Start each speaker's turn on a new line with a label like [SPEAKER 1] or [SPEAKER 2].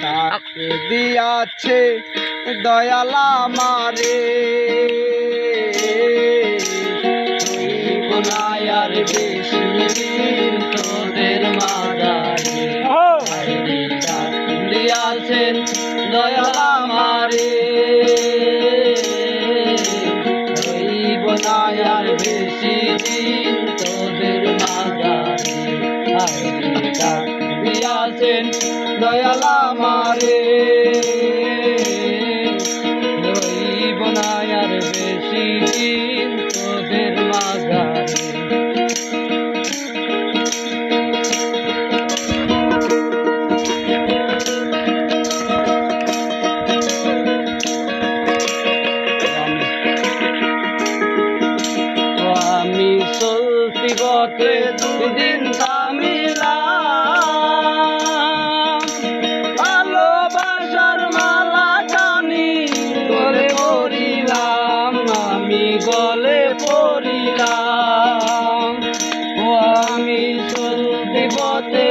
[SPEAKER 1] ডাকে দিয়াছে দয়ালা মারে আর বেশি দিন তোদের মাদারে দিয়াছেন দয়ালা মারে রইব না আর বেশি দিন তোদের মাদারে দিয়াছেন দয়ালা মারে রইব না আর বেশি দিন তোদের মাদারে। আমি চলতি বটে দিন থামিলাম ভালোবাসার মালা কানি গলে পড়িলাম আমি গলে পড়িলাম। ও আমি চলতি বটে